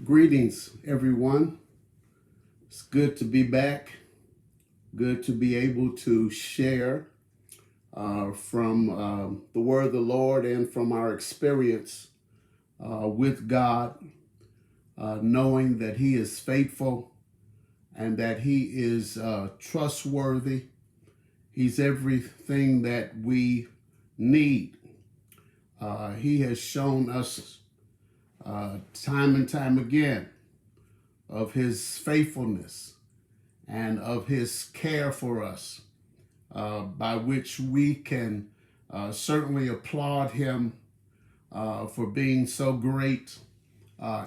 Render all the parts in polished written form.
Greetings, everyone. It's good to be back. Good to be able to share from the word of the Lord and from our experience with God, knowing that He is faithful and that He is trustworthy. He's everything that we need. He has shown us time and time again of His faithfulness and of His care for us, by which we can certainly applaud Him for being so great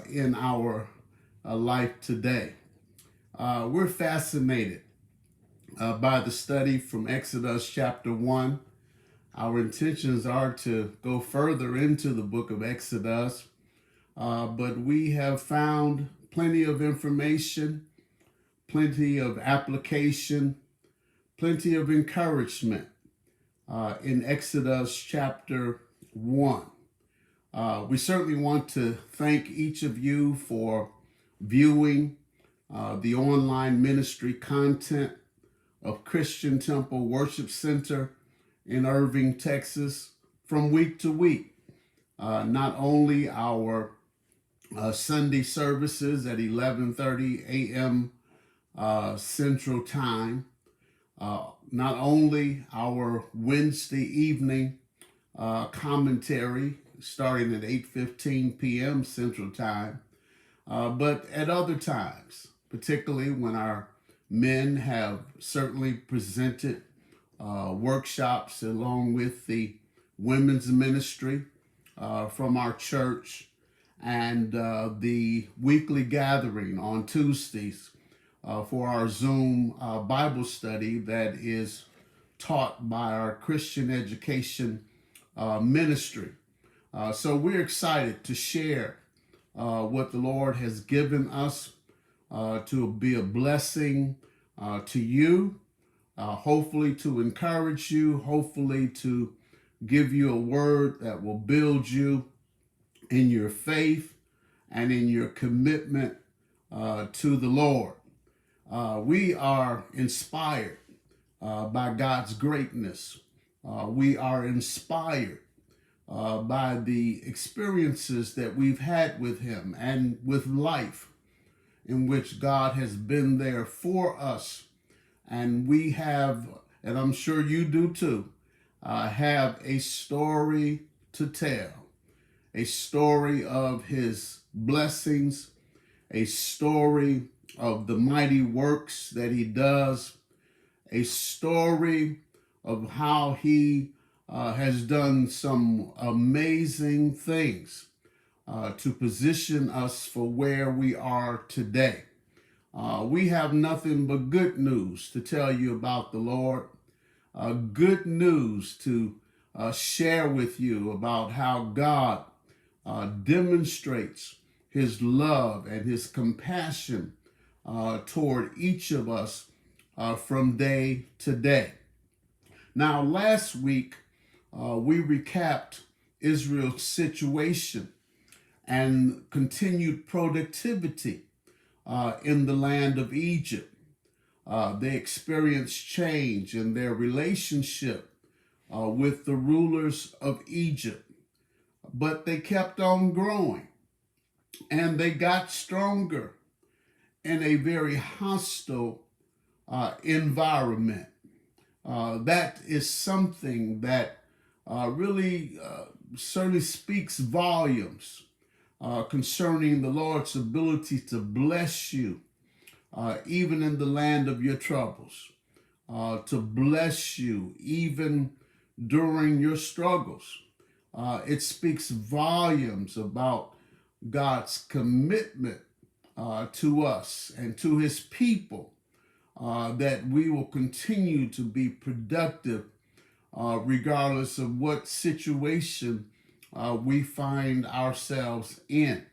in our life today. We're fascinated by the study from Exodus chapter 1. Our intentions are to go further into the book of Exodus, but we have found plenty of information, plenty of application, plenty of encouragement in Exodus chapter 1. We certainly want to thank each of you for viewing the online ministry content of Christian Temple Worship Center in Irving, Texas, from week to week. Not only our Sunday services at 11:30 a.m. Central Time, not only our Wednesday evening commentary starting at 8:15 p.m. Central Time, but at other times, particularly when our men have certainly presented workshops along with the women's ministry from our church, and the weekly gathering on Tuesdays for our Zoom Bible study that is taught by our Christian education ministry. So we're excited to share what the Lord has given us to be a blessing to you, hopefully to encourage you, hopefully to give you a word that will build you in your faith and in your commitment to the Lord. We are inspired by God's greatness. We are inspired by the experiences that we've had with Him and with life, in which God has been there for us. And we have, and I'm sure you do too, have a story to tell. A story of His blessings, a story of the mighty works that He does, a story of how He has done some amazing things to position us for where we are today. We have nothing but good news to tell you about the Lord, good news to share with you about how God demonstrates His love and His compassion toward each of us from day to day. Now, last week, we recapped Israel's situation and continued productivity in the land of Egypt. They experienced change in their relationship with the rulers of Egypt, but they kept on growing and they got stronger in a very hostile environment. That is something that really certainly speaks volumes concerning the Lord's ability to bless you even in the land of your troubles, to bless you even during your struggles. It speaks volumes about God's commitment to us and to His people, that we will continue to be productive regardless of what situation we find ourselves in.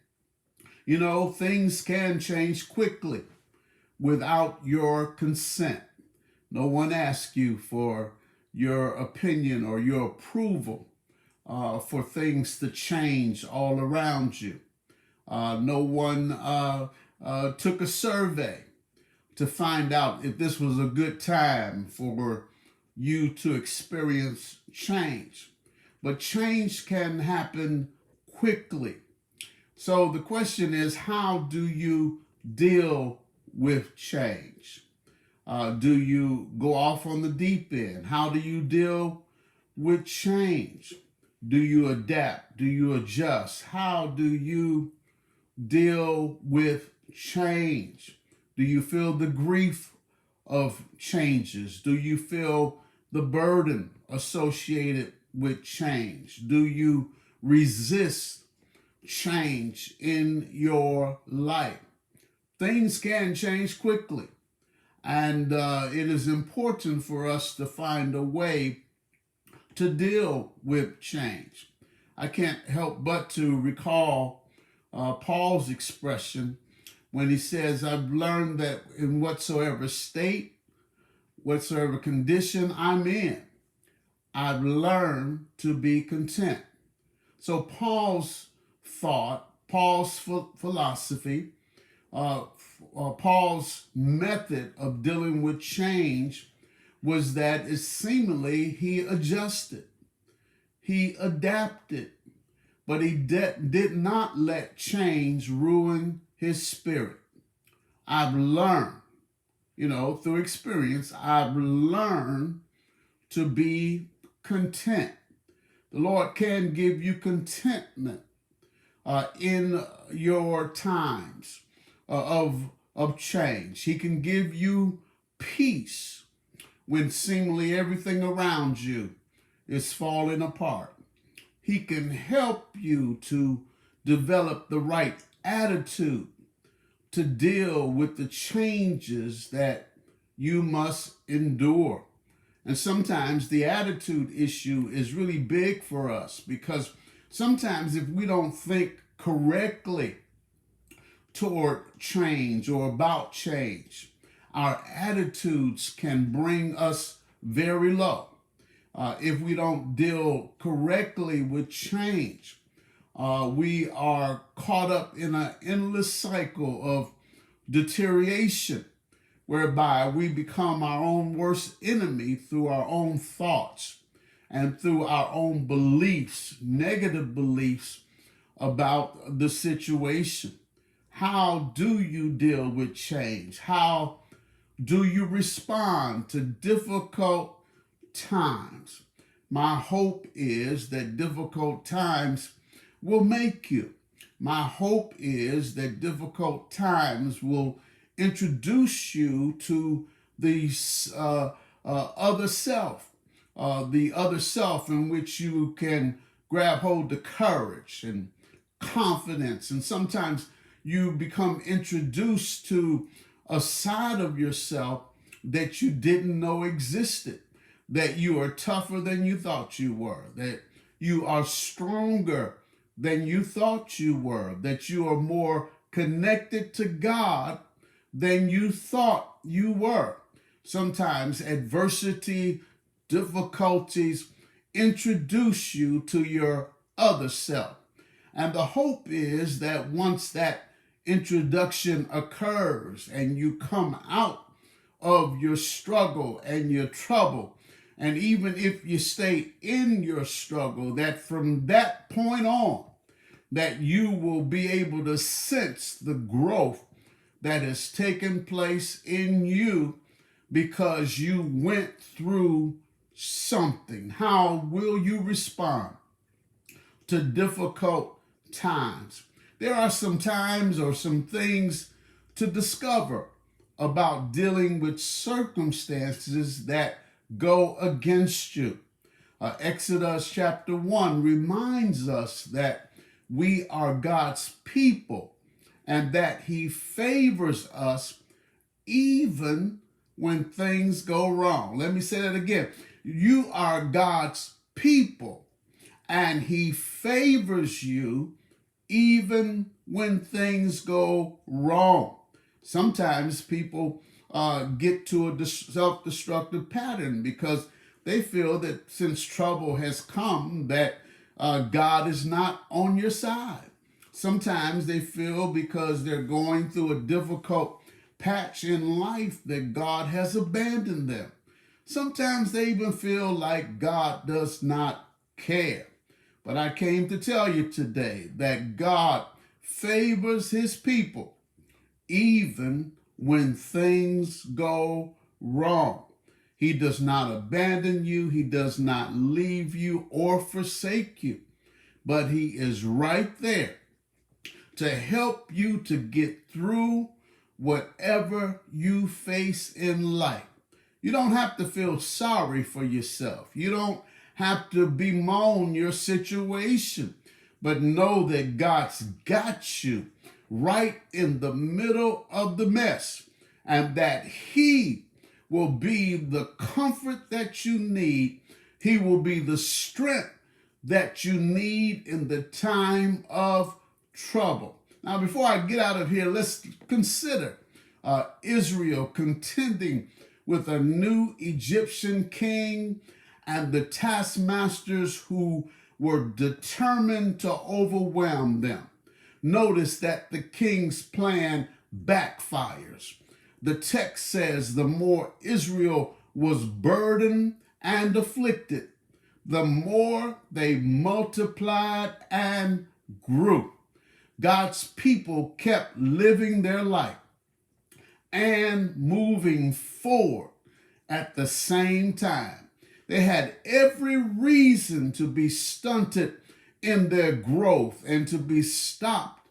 You know, things can change quickly without your consent. No one asks you for your opinion or your approval for things to change all around you. No one took a survey to find out if this was a good time for you to experience change. But change can happen quickly. So the question is, how do you deal with change? Do you go off on the deep end? How do you deal with change? Do you adapt? Do you adjust? How do you deal with change? Do you feel the grief of changes? Do you feel the burden associated with change? Do you resist change in your life? Things can change quickly, and it is important for us to find a way to deal with change. I can't help but to recall Paul's expression when he says, I've learned that in whatsoever state, whatsoever condition I'm in, I've learned to be content. So Paul's thought, Paul's philosophy, Paul's method of dealing with change was that seemingly he adjusted, he adapted, but he did not let change ruin his spirit. I've learned, through experience, I've learned to be content. The Lord can give you contentment in your times of change. He can give you peace when seemingly everything around you is falling apart. He can help you to develop the right attitude to deal with the changes that you must endure. And sometimes the attitude issue is really big for us, because sometimes if we don't think correctly toward change or about change, our attitudes can bring us very low. If we don't deal correctly with change, we are caught up in an endless cycle of deterioration, whereby we become our own worst enemy through our own thoughts and through our own beliefs, negative beliefs about the situation. How do you deal with change? How do you respond to difficult times? My hope is that difficult times will make you. My hope is that difficult times will introduce you to the other self, the other self in which you can grab hold of courage and confidence. And sometimes you become introduced to a side of yourself that you didn't know existed, that you are tougher than you thought you were, that you are stronger than you thought you were, that you are more connected to God than you thought you were. Sometimes adversity, difficulties introduce you to your other self. And the hope is that once that introduction occurs and you come out of your struggle and your trouble, and even if you stay in your struggle, that from that point on, that you will be able to sense the growth that has taken place in you because you went through something. How will you respond to difficult times? There are some times or some things to discover about dealing with circumstances that go against you. Exodus chapter 1 reminds us that we are God's people and that he favors us even when things go wrong. Let me say that again. You are God's people and he favors you even when things go wrong. Sometimes people get to a self-destructive pattern because they feel that since trouble has come, that God is not on your side. Sometimes they feel because they're going through a difficult patch in life that God has abandoned them. Sometimes they even feel like God does not care. But I came to tell you today that God favors his people even when things go wrong. He does not abandon you. He does not leave you or forsake you. But he is right there to help you to get through whatever you face in life. You don't have to feel sorry for yourself. You don't have to bemoan your situation, but know that God's got you right in the middle of the mess, and that he will be the comfort that you need. He will be the strength that you need in the time of trouble. Now, before I get out of here, let's consider Israel contending with a new Egyptian king and the taskmasters who were determined to overwhelm them. Notice that the king's plan backfires. The text says the more Israel was burdened and afflicted, the more they multiplied and grew. God's people kept living their life and moving forward at the same time. They had every reason to be stunted in their growth and to be stopped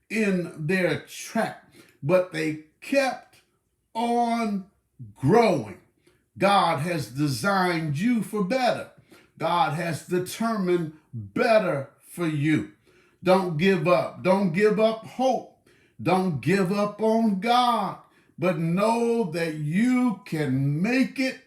in their track, but they kept on growing. God has designed you for better. God has determined better for you. Don't give up. Don't give up hope. Don't give up on God, but know that you can make it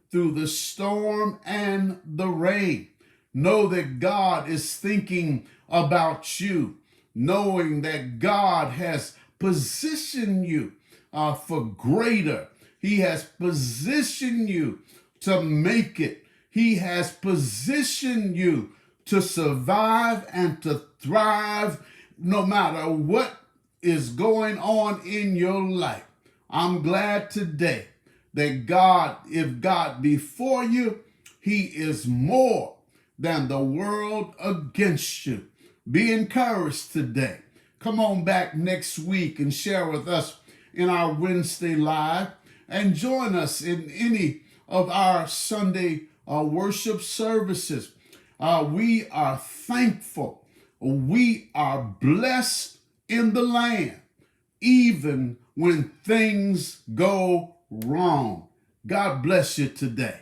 through the storm and the rain. Know that God is thinking about you, knowing that God has positioned you for greater. He has positioned you to make it. He has positioned you to survive and to thrive no matter what is going on in your life. I'm glad today that God, if God be for you, he is more than the world against you. Be encouraged today. Come on back next week and share with us in our Wednesday Live, and join us in any of our Sunday worship services. We are thankful. We are blessed in the land, even when things go wrong. God bless you today.